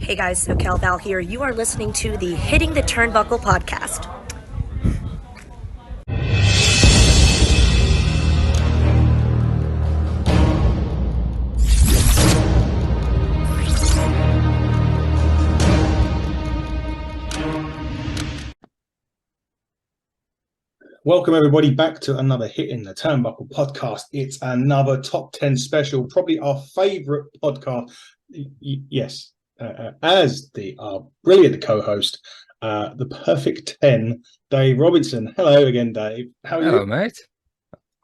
Hey guys, SoCal Val here. You are listening to the Hitting the Turnbuckle podcast. Welcome everybody back to another Hitting the Turnbuckle podcast. It's another top 10 special, probably our favorite podcast. Yes, as our brilliant co-host, the perfect 10, Dave Robinson. Hello again, Dave. How are you? Hello, mate.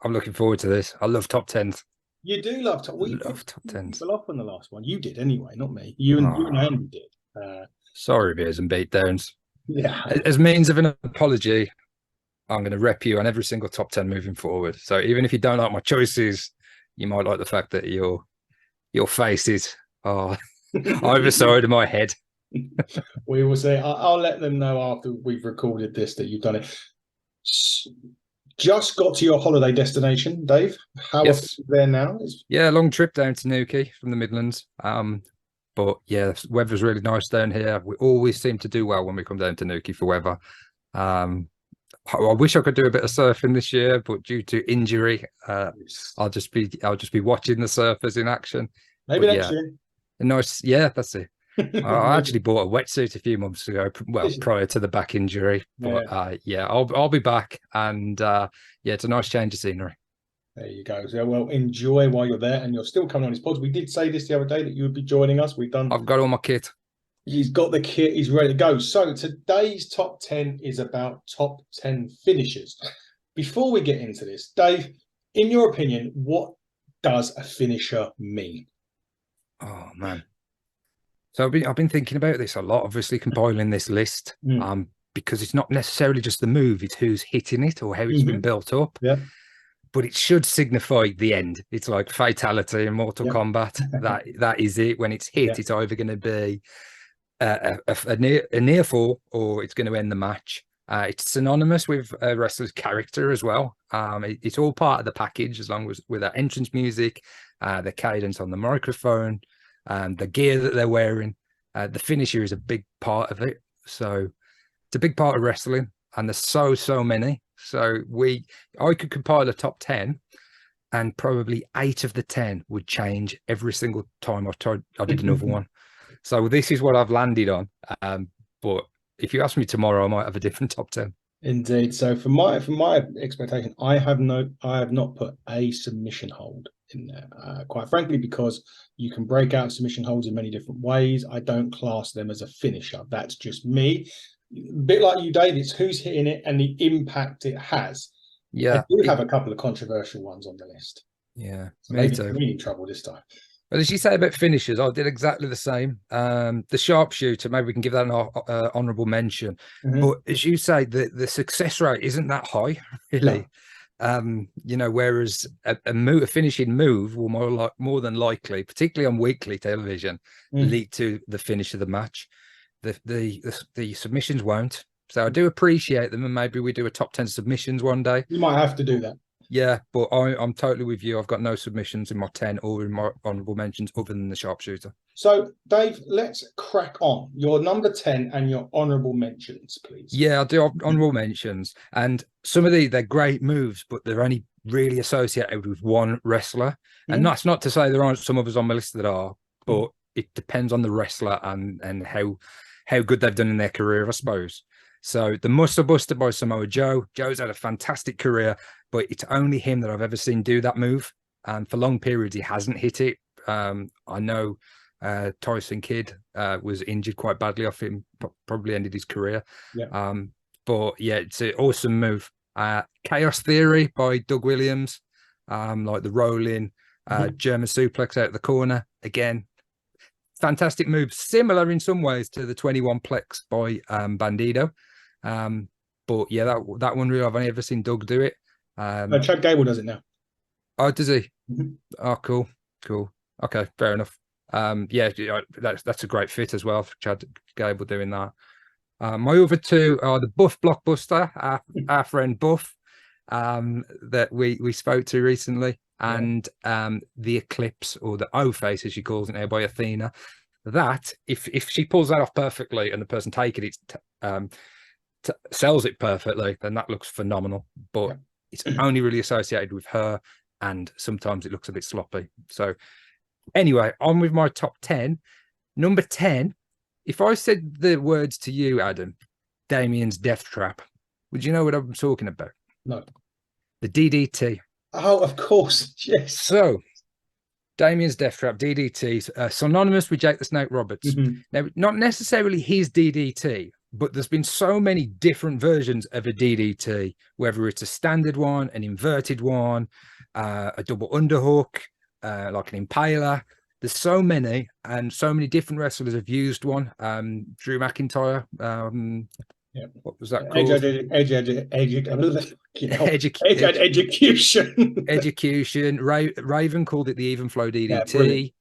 I'm looking forward to this. I love top 10s. You do love top. We love top 10s. Well, off on the last one. You did anyway, not me. You and Andy did. Sorry, beers and beatdowns. Yeah. As means of an apology, I'm going to rep you on every single top 10 moving forward. So even if you don't like my choices, you might like the fact that your faces are either side of my head. We will say, I'll let them know after we've recorded this that you've done it. Just got to your holiday destination, Dave. How are you there now? Yeah, long trip down to Newquay from the Midlands. But yeah, the weather's really nice down here. We always seem to do well when we come down to Newquay for weather. I wish I could do a bit of surfing this year, but due to injury, I'll just be watching the surfers in action. Maybe next year. Nice, yeah, that's it. I actually bought a wetsuit a few months ago, prior to the back injury. But I'll be back, and it's a nice change of scenery. There you go. So, well, enjoy while you're there, and you're still coming on his pod. We did say this the other day that you would be joining us. I've got all my kit. He's got the kit. He's ready to go. So today's top 10 is about top 10 finishers. Before we get into this, Dave, in your opinion, what does a finisher mean? Oh man. So I've been thinking about this a lot, obviously compiling this list, because it's not necessarily just the move, it's who's hitting it or how it's been built up. Yeah. But it should signify the end. It's like fatality in Mortal Kombat. That is it. When it's hit, it's either going to be a near fall or it's going to end the match. It's synonymous with a wrestler's character as well. It's all part of the package, as long as with that entrance music, the cadence on the microphone, the gear that they're wearing. The finisher is a big part of it. So it's a big part of wrestling, and there's so many. So I could compile a top 10, and probably 8 of the 10 would change every single time I did another one. So this is what I've landed on. But if you ask me tomorrow, I might have a different top 10. Indeed. So for my expectation, I have not put a submission hold in there. Quite frankly, because you can break out submission holds in many different ways. I don't class them as a finisher. That's just me. A bit like you, Dave. It's who's hitting it and the impact it has. Yeah. I do have a couple of controversial ones on the list. Yeah. So maybe I'm in trouble this time. Well, as you say about finishers, I did exactly the same. The sharpshooter, maybe we can give that an honourable mention. But as you say, the success rate isn't that high, really. No. Whereas a finishing move will more than likely, particularly on weekly television, lead to the finish of the match. The submissions won't. So I do appreciate them, and maybe we do a top 10 submissions one day. You might have to do that. Yeah, but I'm totally with you. I've got no submissions in my 10 or in my honourable mentions other than the sharpshooter. So, Dave, let's crack on. Your number 10 and your honourable mentions, please. Yeah, I'll do honourable mentions. And some of they're great moves, but they're only really associated with one wrestler. And that's not to say there aren't some others on my list that are, but it depends on the wrestler and how good they've done in their career, I suppose. So the Muscle Buster by Samoa Joe. Joe's had a fantastic career, but it's only him that I've ever seen do that move. And for long periods, he hasn't hit it. I know Tyson Kidd was injured quite badly off him, probably ended his career. Yeah. But yeah, it's an awesome move. Chaos Theory by Doug Williams, like the rolling German suplex out of the corner. Again, fantastic move. Similar in some ways to the 21 plex by Bandido. But yeah, that one really I've only ever seen Doug do it. Chad Gable does it now. Oh, does he? Oh, cool. Okay, fair enough. That's a great fit as well for Chad Gable doing that. My other two are the Buff Blockbuster, our friend Buff, that we spoke to recently, and the Eclipse, or the O-Face as she calls it now, by Athena. that if she pulls that off perfectly and the person taking it sells it perfectly, then that looks phenomenal. But it's only really associated with her, and sometimes it looks a bit sloppy. So anyway, on with my top 10. Number 10, if I said the words to you, Adam, Damien's Death Trap, would you know what I'm talking about? No. The DDT. Oh, of course. Yes. So Damien's Death Trap, DDT, synonymous with Jake the Snake Roberts. Now, not necessarily his DDT, but there's been so many different versions of a DDT, whether it's a standard one, an inverted one, a double underhook, like an impaler. There's so many, and so many different wrestlers have used one. Drew McIntyre, what was that called? Execution. Execution. Raven called it the Even Flow DDT.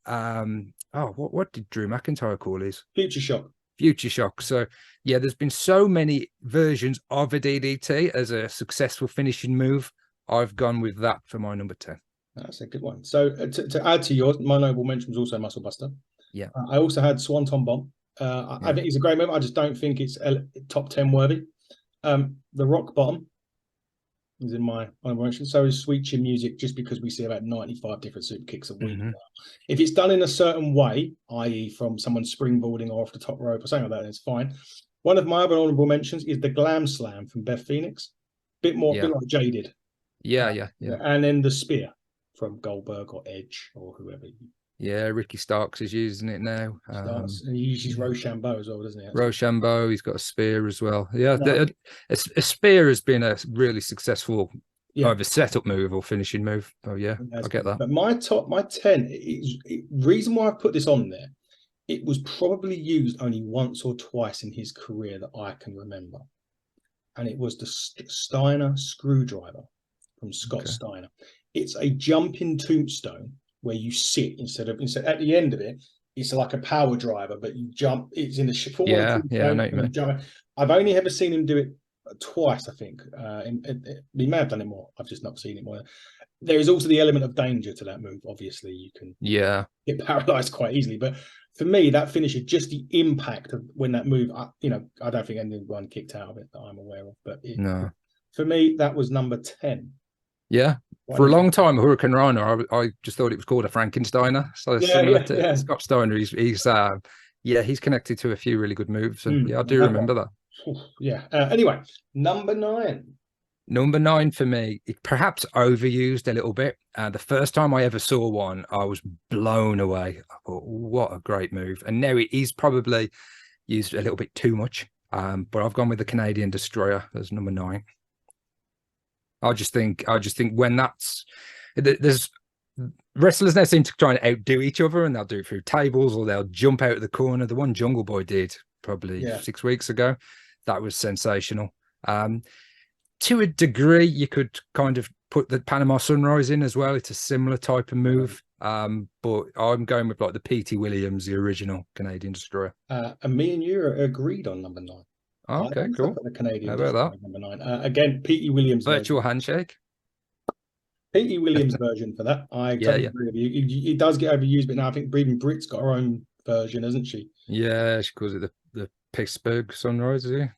What did Drew McIntyre call his? Future Shock. Future Shock. So yeah, there's been so many versions of a DDT as a successful finishing move. I've gone with that for my number 10. That's a good one. So to add to yours, my notable mention was also Muscle Buster. Yeah. I also had Swanton Bomb. I think it's a great move. I just don't think it's top 10 worthy. The Rock Bottom is in my honorable mention. So is Sweet Chin Music, just because we see about 95 different super kicks a week. If it's done in a certain way, i.e. from someone springboarding or off the top rope or something like that, it's fine. One of my other honorable mentions is the Glam Slam from Beth Phoenix. Bit like Jaded. Yeah. And then the Spear from Goldberg or Edge or whoever. Yeah, Ricky Starks is using it now. And he uses Rochambeau as well, doesn't he? Rochambeau, he's got a spear as well. Yeah, a spear has been a really successful either setup move or finishing move. Oh yeah, I get that. But my 10 is reason why I put this on there. It was probably used only once or twice in his career that I can remember, and it was the Steiner screwdriver from Scott Steiner. It's a jumping tombstone where you sit instead at the end of it. It's like a power driver, but you jump. It's in the forward. I know what you mean. I've only ever seen him do it twice. I think he may have done it more. I've just not seen it more. There is also the element of danger to that move. Obviously, you can get paralyzed quite easily. But for me, that finisher, just the impact of when that move. I don't think anyone kicked out of it that I'm aware of. But for me, that was number 10. Yeah. For a long time, Hurricane Rhino, I just thought it was called a Frankensteiner. So similar to Scott Steiner, he's connected to a few really good moves. And I do remember that. Yeah. Anyway, number 9. Number 9 for me, it perhaps overused a little bit. The first time I ever saw one, I was blown away. I thought, what a great move. And now it is probably used a little bit too much. But I've gone with the Canadian Destroyer as number 9. I just think when there's wrestlers now seem to try and outdo each other, and they'll do it through tables or they'll jump out of the corner. The one Jungle Boy did probably 6 weeks ago, that was sensational. To a degree, you could kind of put the Panama Sunrise in as well. It's a similar type of move, but I'm going with like the P.T. Williams, the original Canadian Destroyer. And me and you are agreed on number 9. Oh, okay, cool. The Canadian How about that? Number 9. Again, P.T. Williams. Virtual handshake. P.T. Williams version for that. I totally agree with you. It does get overused, but now I think even Britt's got her own version, hasn't she? Yeah, she calls it the Pittsburgh Sunrise, is it?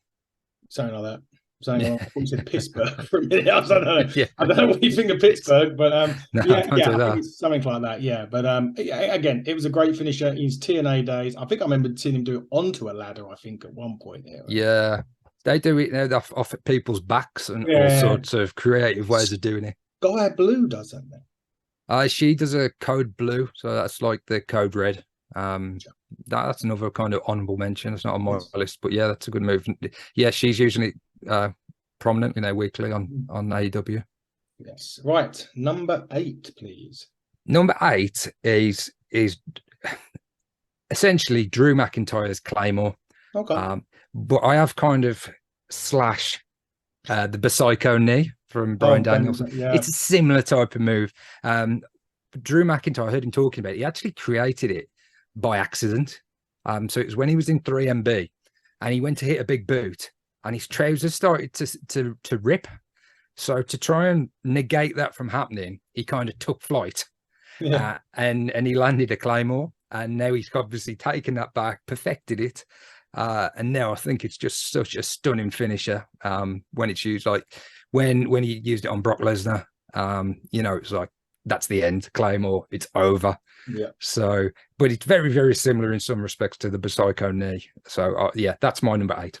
Something like that. I thought you said Pittsburgh for a minute. I don't know. I don't know what you think of Pittsburgh, but I think it's something like that. Yeah, but again, it was a great finisher in his TNA days. I think I remember seeing him do it onto a ladder. I think at one point. Yeah, they do it now off at people's backs and all sorts of creative ways of doing it. Guy Blue does that. She does a code blue, so that's like the code red. That's another kind of honorable mention. It's not on my list, but yeah, that's a good move. Yeah, she's usually prominent, weekly on AEW. Yes. Right. Number 8, please. Number 8 is essentially Drew McIntyre's Claymore. Okay. But I have kind of slash the Psycho knee from Bryan Danielson. It's a similar type of move. Drew McIntyre, I heard him talking about it. He actually created it by accident. So it was when he was in 3MB and he went to hit a big boot and his trousers started to rip. So to try and negate that from happening, he kind of took flight and he landed a Claymore. and now he's obviously taken that back, perfected it. And now I think it's just such a stunning finisher when it's used, like when he used it on Brock Lesnar. It's like, that's the end, Claymore, it's over. Yeah. So, but it's very, very similar in some respects to the Psycho knee. So, yeah, that's my number 8.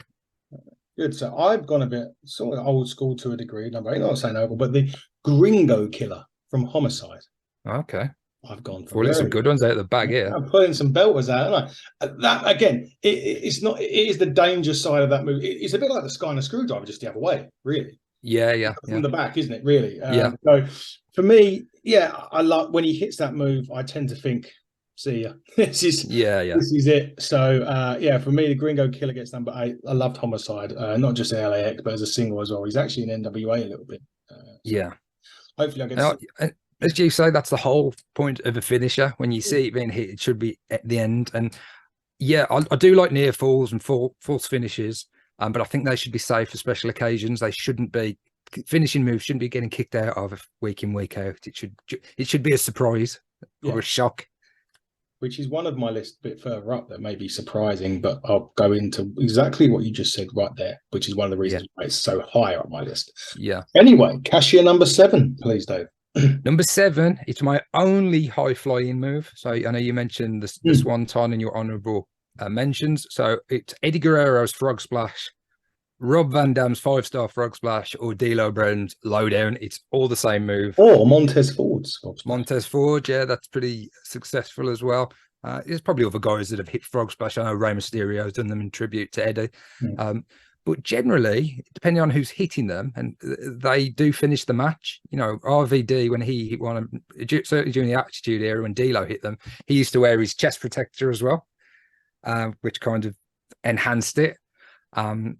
Good. So I've gone a bit sort of old school to a degree. Number 8, not saying over, but the Gringo Killer from Homicide. Okay. I've gone for Pulling some good ones out of the bag here. I'm pulling some belters out, aren't I? That again, it's not. It is the danger side of that movie. It's a bit like the Sky and the Screwdriver, just the other way, really. Yeah. From the back, isn't it? Really. Yeah. So for me, yeah, I like when he hits that move. I tend to think, see ya. This is it. So yeah, for me, the Gringo Killer gets number 8. I loved Homicide, not just in LAX, but as a single as well. He's actually in NWA a little bit. Yeah. Hopefully, I get. As you say, that's the whole point of a finisher. When you see it being hit, it should be at the end. And yeah, I do like near falls and false finishes, but I think they should be safe for special occasions. They shouldn't be finishing moves. Shouldn't be getting kicked out of week in, week out. It should be a surprise or a shock. Which is one of my list a bit further up that may be surprising, but I'll go into exactly what you just said right there, which is one of the reasons why it's so high on my list. Yeah. Anyway, cashier number 7, please, Dave. Number 7, it's my only high flying move. So I know you mentioned the Swanton in your honourable mentions. So it's Eddie Guerrero's Frog Splash, Rob Van Dam's 5-star Frog Splash, or D'Lo Brown's Lowdown. It's all the same move. Or Montez Ford's Montez Ford, yeah, that's pretty successful as well. There's probably other guys that have hit Frog Splash. I know Rey Mysterio's done them in tribute to Eddie. But generally, depending on who's hitting them, and they do finish the match. RVD, when he hit one, certainly during the Attitude Era, when D'Lo hit them, he used to wear his chest protector as well, which kind of enhanced it.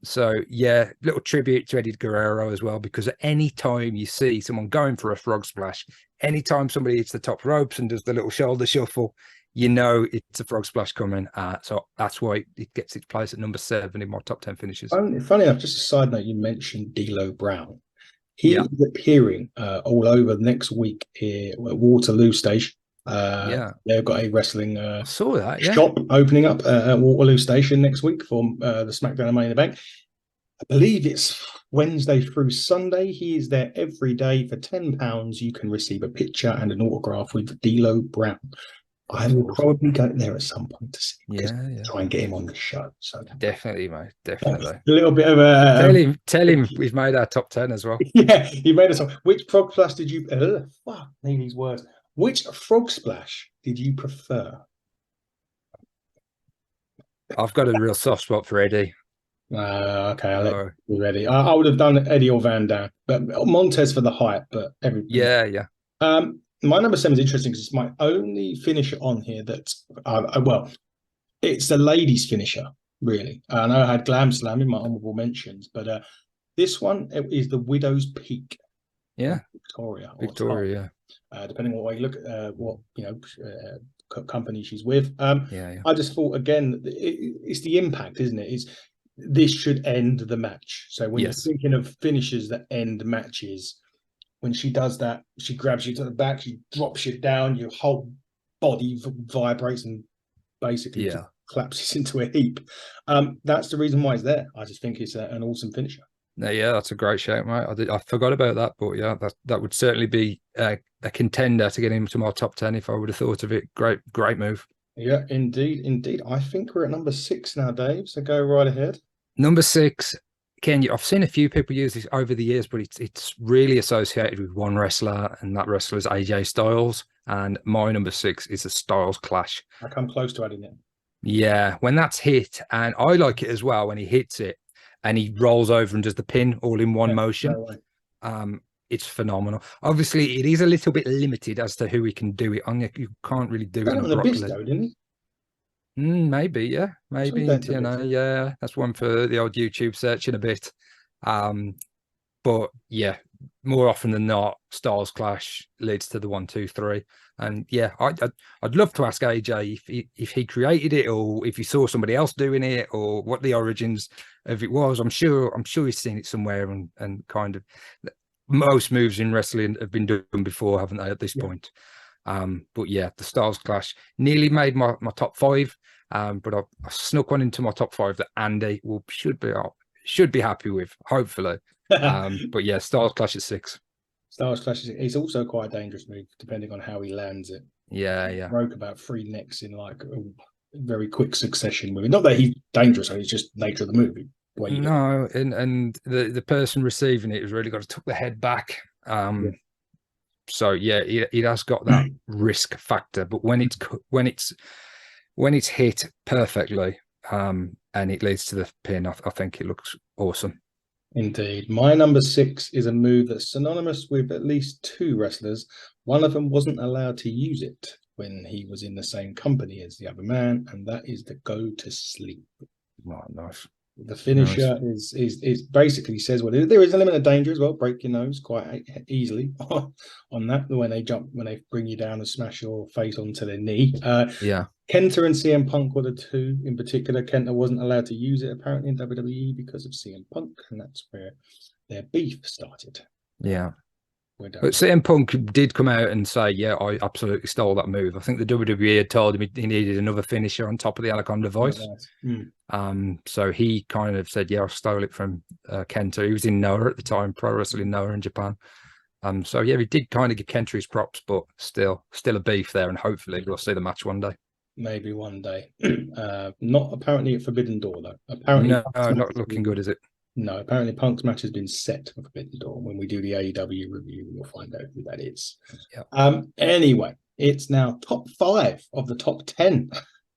So yeah, little tribute to Eddie Guerrero as well, because at any time you see someone going for a frog splash, anytime somebody hits the top ropes and does the little shoulder shuffle, it's a frog splash coming. So that's why it gets its place at number 7 in my top 10 finishes. Funny enough, just a side note, you mentioned D'Lo Brown. He is appearing all over next week here at Waterloo Station. They've got a wrestling saw that, shop opening up at Waterloo Station next week for the SmackDown Money in the Bank. I believe it's Wednesday through Sunday. He is there every day. For £10, you can receive a picture and an autograph with D'Lo Brown. I will probably go there at some point to see him. Try and get him on the show. So definitely, mate. Definitely. A little bit of a tell him we've made our top 10 as well. Yeah, he made us. Which frog splash did you? Fuck, need these words. Which frog splash did you prefer? I've got a real soft spot for Eddie. Okay, I'll let you ready. I would have done Eddie or Van Dam, but Montez for the hype. But yeah. My number 7 is interesting because it's my only finisher on here that's it's the ladies' finisher, really. I know I had Glam Slam in my honorable mentions, but this one is the Widow's Peak. Yeah, Victoria. Depending on what way you look at what company she's with. I just thought again, it's the impact, isn't it? This should end the match. So when you're thinking of finishers that end matches, when she does that, she grabs you to the back, she drops you down, your whole body vibrates and basically just collapses into a heap. That's the reason why it's there. I just think it's an awesome finisher. Yeah, that's a great shout, mate. I forgot about that, but yeah, that would certainly be a contender to get into my top 10 if I would have thought of it. Great move. Yeah, indeed. I think we're at number 6 now, Dave. So go right ahead. Number 6. Ken, I've seen a few people use this over the years, but it's really associated with one wrestler, and that wrestler is AJ Styles. And my number 6 is a Styles Clash. I come close to adding it. Yeah, when that's hit, and I like it as well when he hits it and he rolls over and does the pin all in one motion. No it's phenomenal. Obviously, it is a little bit limited as to who we can do it on. You can't really do it on a Abyss, though, didn't he? Maybe, yeah. Maybe, yeah. That's one for the old YouTube searching a bit. But yeah, more often than not, Styles Clash leads to the 1, 2, 3. And yeah, I'd love to ask AJ if he created it, or if he saw somebody else doing it, or what the origins of it was. I'm sure he's seen it somewhere, and kind of most moves in wrestling have been done before, haven't they, at this point? But yeah, the Styles Clash nearly made my top 5, but I snuck one into my top 5 that Andy should be happy with, hopefully. But yeah, Styles Clash at 6. Styles Clash is also quite a dangerous move, depending on how he lands it. Yeah. Broke about 3 necks in like a very quick succession with it. Not that he's dangerous, it's just nature of the movie. No, and the person receiving it has really got to tuck the head back. So yeah, it has got that risk factor, but when it's hit perfectly, and it leads to the pin, I think it looks awesome. Indeed. My number 6 is a move that's synonymous with at least 2 wrestlers. One of them wasn't allowed to use it when he was in the same company as the other man, and that is the go to sleep. Oh, nice. The finisher is basically says what it is. There is an element of danger as well. Break your nose quite easily on that when they bring you down and smash your face onto their knee. Yeah. Kenta and CM Punk were the 2 in particular. Kenta wasn't allowed to use it apparently in WWE because of CM Punk, and that's where their beef started. Yeah. But CM Punk did come out and say, yeah, I absolutely stole that move. I think the WWE had told him he needed another finisher on top of the Anaconda Voice. So he kind of said, yeah, I stole it from Kenta. He was in Noah at the time, Pro Wrestling Noah in Japan. So yeah, he did kind of give Kenta his props, but still a beef there, and hopefully we'll see the match one day. Maybe one day. Not apparently at Forbidden Door though. Apparently, no, not looking good, is it? No, apparently Punk's match has been set for Forbidden Door. When we do the AEW review, we'll find out who that is. Yep. Anyway, it's now top 5 of the top 10.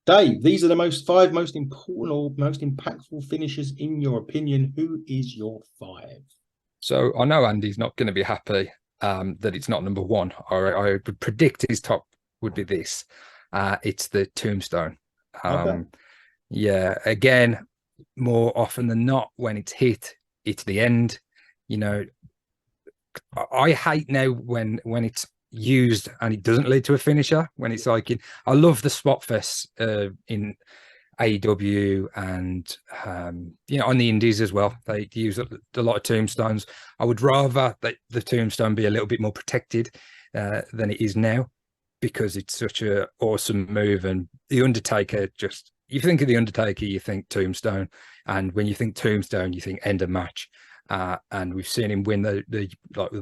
Dave, these are the 5 most important or most impactful finishers in your opinion. Who is your 5? So I know Andy's not going to be happy that it's not number 1. I would predict his top would be this. It's the Tombstone. Okay. Yeah, again, more often than not, when it's hit, it's the end. You know, I hate now when it's used and it doesn't lead to a finisher. When it's like, I love the spot fests in AEW and on the indies as well. They use a lot of tombstones. I would rather that the tombstone be a little bit more protected than it is now, because it's such an awesome move. And the Undertaker, just, you think of the Undertaker, you think Tombstone, and when you think Tombstone, you think end of match. And we've seen him win the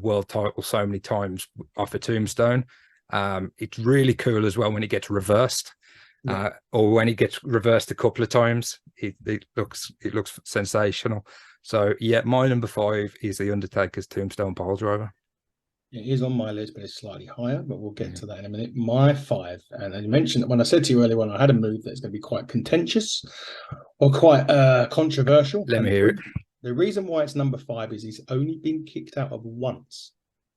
world title so many times off a Tombstone. It's really cool as well when it gets reversed, or when it gets reversed a couple of times. It looks sensational. So yeah, my number 5 is the Undertaker's Tombstone Piledriver. It is on my list, but it's slightly higher, but we'll get to that in a minute. My 5, and I mentioned that when I said to you earlier on, I had a move that's going to be quite contentious or quite controversial. Let me hear it. The reason why it's number 5 is he's only been kicked out of once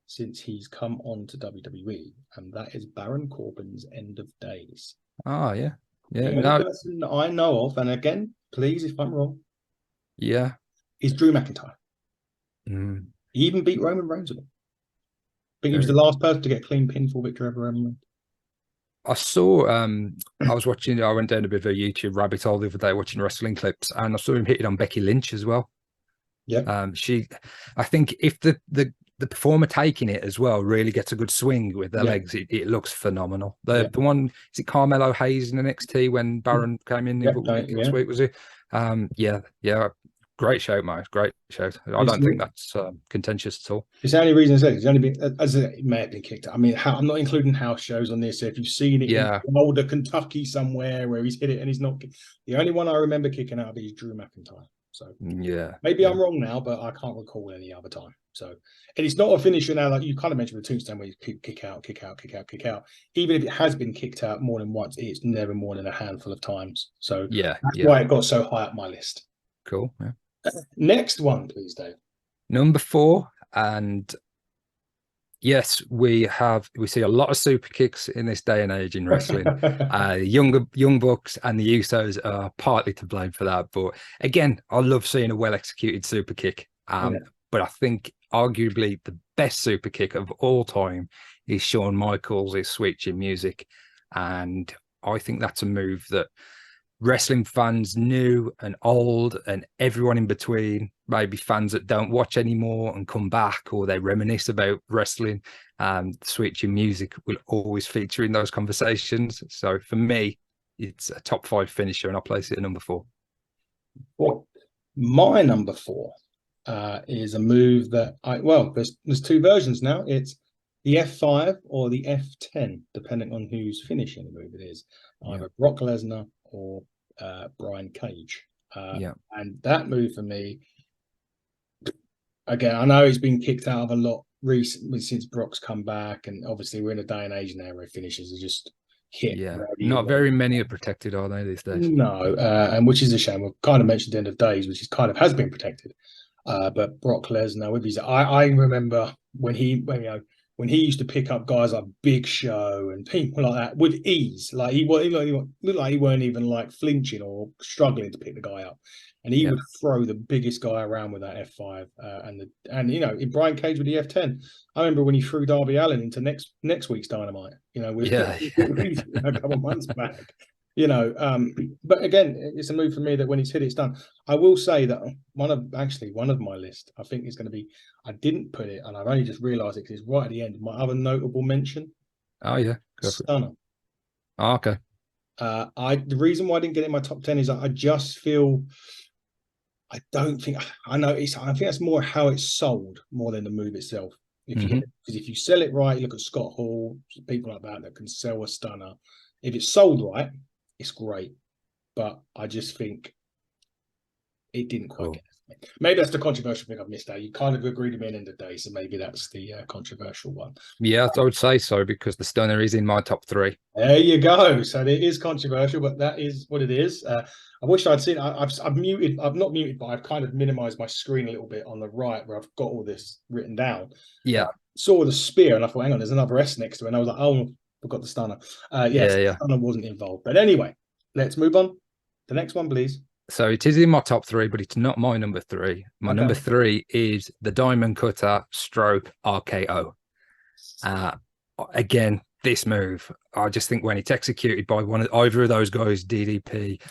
since he's come on to WWE, and that is Baron Corbin's End of Days. Oh, yeah. Yeah. The only person that I know of, and again, please, if I'm wrong, is Drew McIntyre. He even beat Roman Reigns with it. I think he was the last person to get a clean pinfall victory ever. I saw, I went down a bit of a YouTube rabbit hole the other day watching wrestling clips, and I saw him hit it on Becky Lynch as well. Yeah. I think if the performer taking it as well really gets a good swing with their legs, it looks phenomenal. The one, is it Carmelo Hayes in NXT when Baron came in last week, was it? Great shout, mate. Great shout. I don't think that's contentious at all. It's the only reason I said it's only been, as it may have been kicked out. I mean, I'm not including house shows on this. So if you've seen it in older Kentucky somewhere where he's hit it and he's not, the only one I remember kicking out is Drew McIntyre. So maybe I'm wrong now, but I can't recall any other time. So, and it's not a finisher now, like you kind of mentioned with Tombstone, where you kick out. Even if it has been kicked out more than once, it's never more than a handful of times. So that's why it got so high up my list. Cool. Yeah. Next one, please, Dave. Number 4, and yes, we see a lot of super kicks in this day and age in wrestling. Young Bucks and the Usos are partly to blame for that, but again, I love seeing a well executed super kick. But I think arguably the best super kick of all time is Shawn Michaels' Sweet Chin Music, and I think that's a move that wrestling fans, new and old, and everyone in between, maybe fans that don't watch anymore and come back, or they reminisce about wrestling. Switching music will always feature in those conversations. So for me, it's a top 5 finisher, and I'll place it at number 4. Well, my number 4 is a move that there's 2 versions now. It's the F5 or the F10, depending on who's finishing the move it is. Either Brock Lesnar or Brian Cage. And that move for me, again, I know he's been kicked out of a lot recently since Brock's come back, and obviously we're in a day and age now where finishes are just hit. Not very many are protected, are they, these days? No, and which is a shame. We've kind of mentioned the end of days, which is kind of has been protected. But Brock Lesnar with his, I remember when he used to pick up guys like Big Show and people like that with ease. Like he looked like he weren't even like flinching or struggling to pick the guy up, and he would throw the biggest guy around with that F5. And in Brian Cage with the F10. I remember when he threw Darby Allin into next week's Dynamite. A couple of months back. But again, it's a move for me that when he's hit, it's done. I will say that one of my list, I think is going to be, I didn't put it, and I've only just realised it because it's right at the end. My other notable mention. Oh yeah, Stunner. Oh, okay. The reason why I didn't get it in my top 10 is I just feel, I think that's more how it's sold more than the move itself. Because if you sell it right, you look at Scott Hall, people like that can sell a Stunner. If it's sold right, it's great, but I just think it didn't quite get it. Maybe that's the controversial thing I've missed out. You kind of agreed with me at the end of the day, so maybe that's the controversial one. Yeah, I would say so, because the Stunner is in my top 3. There you go. So it is controversial, but that is what it is. I wish I'd seen. I've not muted, but I've kind of minimized my screen a little bit on the right where I've got all this written down. Yeah. Saw the spear and I thought, hang on, there's another S next to it, and I was like, oh, forgot the Stunner. The Stunner wasn't involved. But anyway, let's move on. The next one, please. So it is in my top 3, but it's not my number 3. My number 3 is the Diamond Cutter stroke RKO. Again, this move, I just think when it's executed by either of those guys, DDP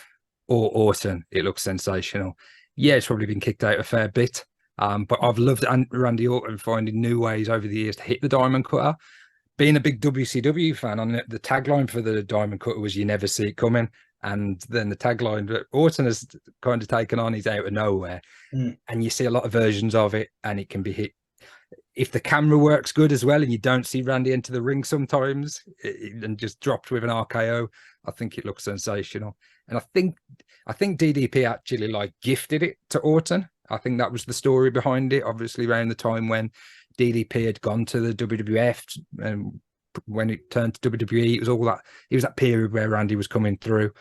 or Orton, it looks sensational. Yeah, it's probably been kicked out a fair bit, but I've loved Randy Orton finding new ways over the years to hit the Diamond Cutter. Being a big WCW fan, on the tagline for the Diamond Cutter was "You never see it coming," and then the tagline that Orton has kind of taken on is "Out of nowhere," and you see a lot of versions of it, and it can be hit. If the camera works good as well, and you don't see Randy enter the ring sometimes, and just dropped with an RKO, I think it looks sensational. And I think DDP actually gifted it to Orton. I think that was the story behind it. Obviously, around the time when DDP had gone to the WWF, and when it turned to WWE, it was that period where Randy was coming through.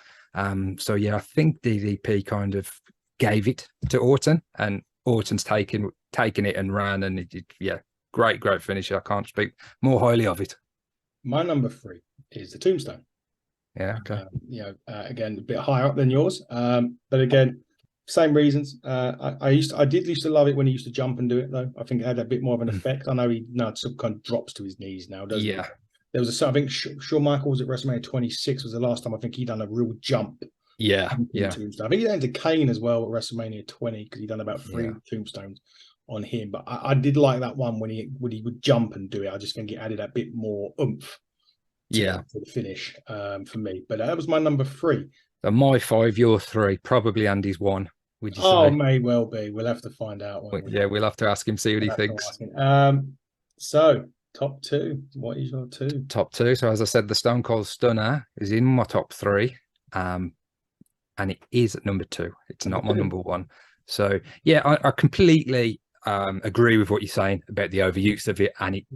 So yeah, I think DDP kind of gave it to Orton, and Orton's taken it and ran, and great finisher. I can't speak more highly of it. My number 3 is the Tombstone. Yeah, okay. Again, a bit higher up than yours, but again, same reasons. I used to love it when he used to jump and do it, though. I think it had a bit more of an effect. I know he now some kind of drops to his knees now, doesn't he? There was I think Shawn Michaels at WrestleMania 26 was the last time I think he done a real jump. Tombstone. I think he done to Kane as well at WrestleMania 20 because he done about 3 tombstones on him. But I did like that one when he would jump and do it. I just think it added a bit more oomph to the finish for me. But that was my number 3. So my 5, your 3, probably Andy's 1. Would you say? Oh, may well be. We'll have to find out. We'll have to ask him, see what he thinks. So top 2. What is your 2? Top 2. So as I said, the Stone Cold Stunner is in my top 3. And it is at number 2. It's not my number 1. So yeah, I completely agree with what you're saying about the overuse of it, and it,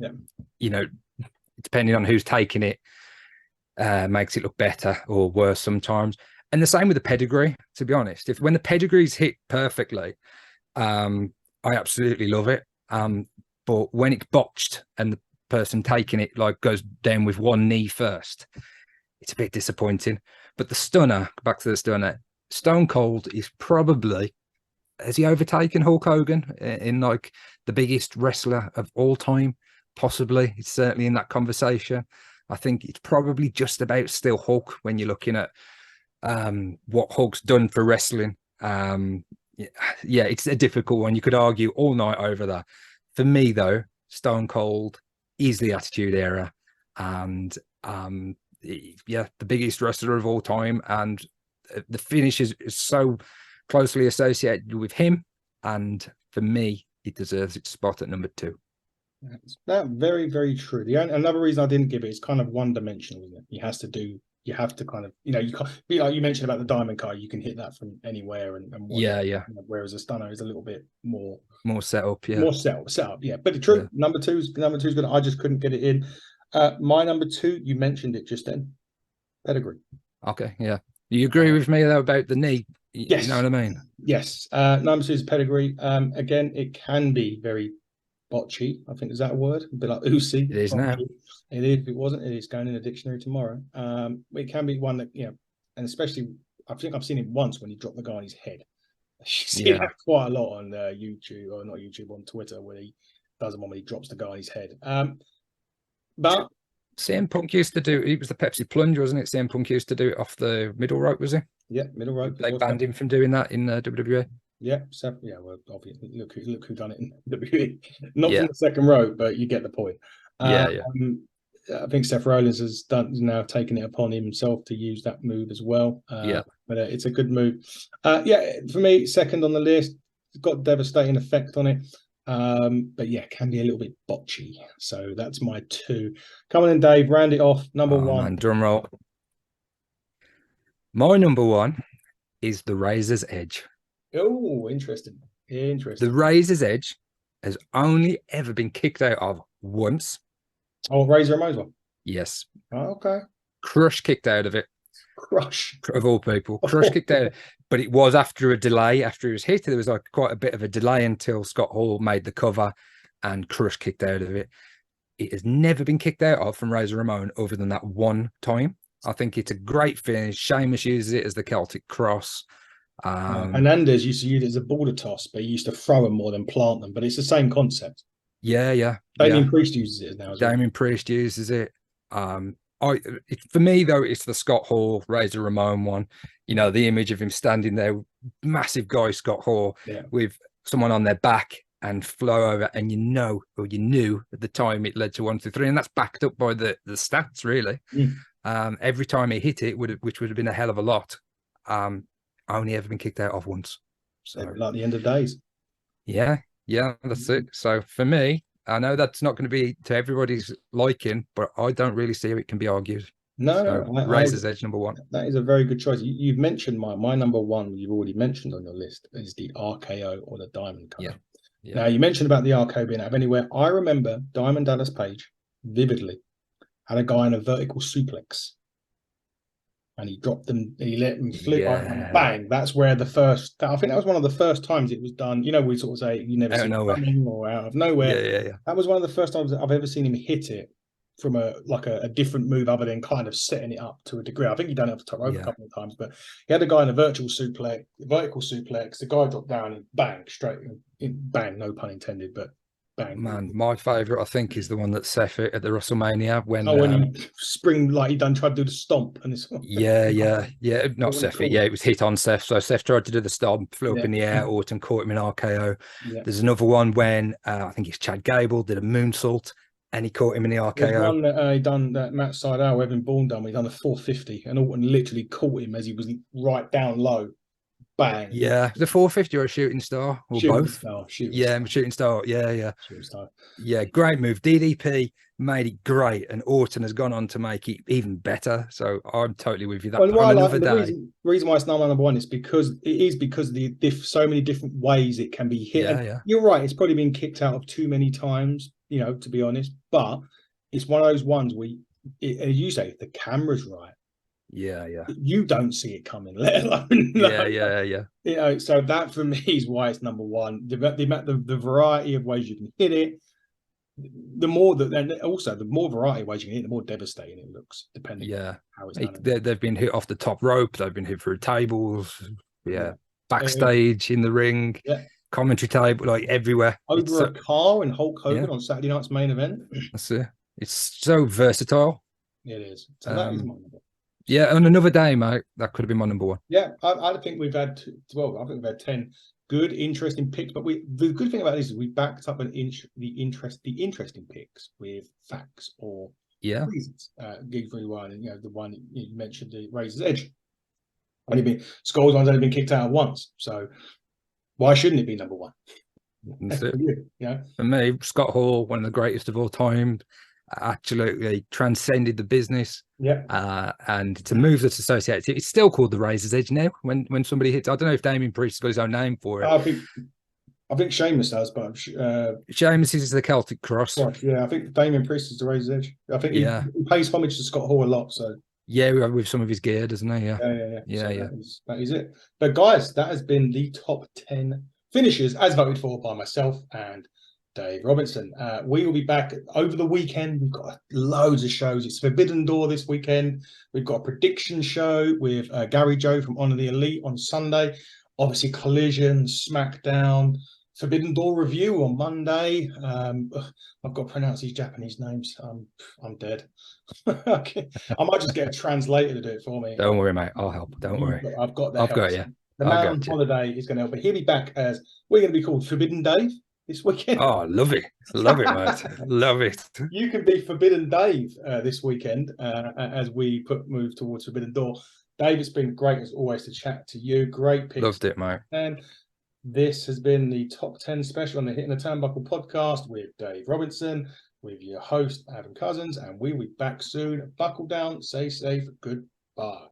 depending on who's taking it, makes it look better or worse sometimes. And the same with the pedigree, to be honest. When the pedigree's hit perfectly, I absolutely love it. But when it's botched and the person taking it goes down with one knee first, it's a bit disappointing. But the Stunner, back to the Stunner, Stone Cold is probably, has he overtaken Hulk Hogan in the biggest wrestler of all time? Possibly. It's certainly in that conversation. I think it's probably just about still Hulk when you're looking at what Hulk's done for wrestling. Yeah, it's a difficult one. You could argue all night over that. For me, though, Stone Cold is the Attitude Era, and yeah, the biggest wrestler of all time, and the finish is so closely associated with him, and for me, it deserves its spot at number 2. That's very, very true. Another reason I didn't give it is kind of one-dimensional, isn't it? You have to kind of, you can't be like you mentioned about the diamond car, you can hit that from anywhere and yeah. Whereas a stunner is a little bit more set up, more set up, yeah. But the truth, number two's good. I just couldn't get it in. My number 2, you mentioned it just then, pedigree. Okay, yeah. You agree with me though about the knee? Yes. You know what I mean? Yes. Number 2 is pedigree. Again, it can be very botchy. I think, is that a word? A bit like oozy. It is now. It is. If it wasn't, it is going in the dictionary tomorrow. It can be one that, and especially, I think I've seen it once when he dropped the guy on his head. You see that quite a lot on YouTube, or not YouTube, on Twitter, where he does them when he drops the guy on his head. But CM Punk used to do, it was the Pepsi plunge, wasn't it? CM Punk used to do it off the middle rope, was he? Yeah, middle rope. They banned him from doing that in WWE. Yeah, so yeah, well, obviously, look who done it in WWE. Not from the second row, but you get the point. Yeah. I think Seth Rollins has now taken it upon himself to use that move as well. But it's a good move. Yeah, for me, second on the list. It's got a devastating effect on it. But yeah, can be a little bit botchy. So that's my 2. Come on in, Dave, round it off. Number 1. Man, drum roll. My number 1 is the Razor's Edge. Oh, interesting. The Razor's Edge has only ever been kicked out of once. Oh, Razor Ramon's one? Yes. Oh, okay. Crush kicked out of it. Crush. Of all people. Crush kicked out. But it was after a delay. After he was hit, there was like quite a bit of a delay until Scott Hall made the cover and Crush kicked out of it. It has never been kicked out of from Razor Ramon other than that one time. I think it's a great finish. Sheamus uses it as the Celtic Cross. Hernandez used to use it as a border toss, but he used to throw them more than plant them. But it's the same concept. Yeah. Damien Priest uses it now. Damien Priest uses it. For me though, it's the Scott Hall Razor Ramon one. The image of him standing there, massive guy Scott Hall, with someone on their back and flow over, and you knew at the time it led to 1, 2, 3, and that's backed up by the stats really. Every time he hit it, which would have been a hell of a lot. Only ever been kicked out of once. So like the end of days. Yeah, that's it. So for me, I know that's not going to be to everybody's liking, but I don't really see how it can be argued. No, Razor's Edge number 1. That is a very good choice. You've mentioned my number 1. You've already mentioned on your list is the RKO or the Diamond Cutter. Yeah. Now you mentioned about the RKO being out of anywhere. I remember Diamond Dallas Page vividly had a guy in a vertical suplex. And he dropped them, and he let them flip, and bang. That's where I think that was one of the first times it was done. We sort of say you never see it coming or out of nowhere. Yeah. That was one of the first times that I've ever seen him hit it from a different move other than kind of setting it up to a degree. I think he'd done it off the top rope a couple of times, but he had a guy in a vertical suplex, vertical suplex. The guy dropped down and bang, straight in, bang, no pun intended, but bang. Man, my favourite, I think, is the one that Seth hit at the WrestleMania when he spring, like he tried to do the stomp and it's not Seth. It was hit on Seth. So Seth tried to do the stomp, flew up in the air. Orton caught him in RKO. There's another one when I think it's Chad Gable did a moonsault and he caught him in the RKO. There's one that he done that Matt Sydal, Evan Bourne done. He done a 450 and Orton literally caught him as he was right down low. Bang. Yeah, the 450 or a shooting star or shooting both. Star. Shooting star. Yeah. Shooting star. Yeah, great move. DDP made it great, and Orton has gone on to make it even better. So I'm totally with you. The reason why it's not number 1 is because so many different ways it can be hit. Yeah. You're right. It's probably been kicked out of too many times, to be honest. But it's one of those ones where, as you say, if the camera's right. Yeah. You don't see it coming, let alone. Yeah. So that for me is why it's number 1. The variety of ways you can hit it, the more variety of ways you can hit it, the more devastating it looks, depending on how it's done. They've been hit off the top rope, they've been hit through tables, backstage in the ring, commentary table, like everywhere. Over a car in Hulk Hogan on Saturday night's main event. That's it. It's so versatile. It is. So that is my number. Yeah, and another day, mate. That could have been my number one. Yeah, I think we've had I think we've had 10 good, interesting picks. But the good thing about this is we backed up the interesting picks with facts or Yeah. reasons. Gig 1, and the one you mentioned, the Razor's Edge. Scholes one's only been kicked out once, so why shouldn't it be number one? That's it. Yeah. For me, Scott Hall, one of the greatest of all time, absolutely transcended the business. Yeah. And it's a move that's associated. It's still called the Razor's Edge now. When somebody hits, I don't know if Damien Priest has got his own name for it. I think Sheamus does, but Sheamus is the Celtic Cross. Yeah, I think Damien Priest is the Razor's Edge. I think he pays homage to Scott Hall a lot. So yeah, with some of his gear, doesn't he? Yeah. That is it. But guys, that has been the top 10 finishers as voted for by myself and Dave Robinson. We will be back over the weekend. We've got loads of shows. It's Forbidden Door this weekend. We've got a prediction show with Gary Joe from Honor the Elite on Sunday. Obviously, Collision, SmackDown, Forbidden Door review on Monday. I've got to pronounce these Japanese names. I'm dead. Okay. I might just get a translator to do it for me. Don't worry, mate. I'll help. Don't worry. I've got that. I've got you. The man on holiday is going to help. But he'll be back as we're going to be called Forbidden Dave this weekend. Oh, love it. Love it, mate. Love it. You can be Forbidden Dave this weekend as we move towards Forbidden Door. Dave, it's been great as always to chat to you. Great picks. Loved it, mate. And this has been the top 10 special on the Hitting the Turnbuckle podcast with Dave Robinson, with your host, Adam Cousins, and we will be back soon. Buckle down, stay safe, goodbye.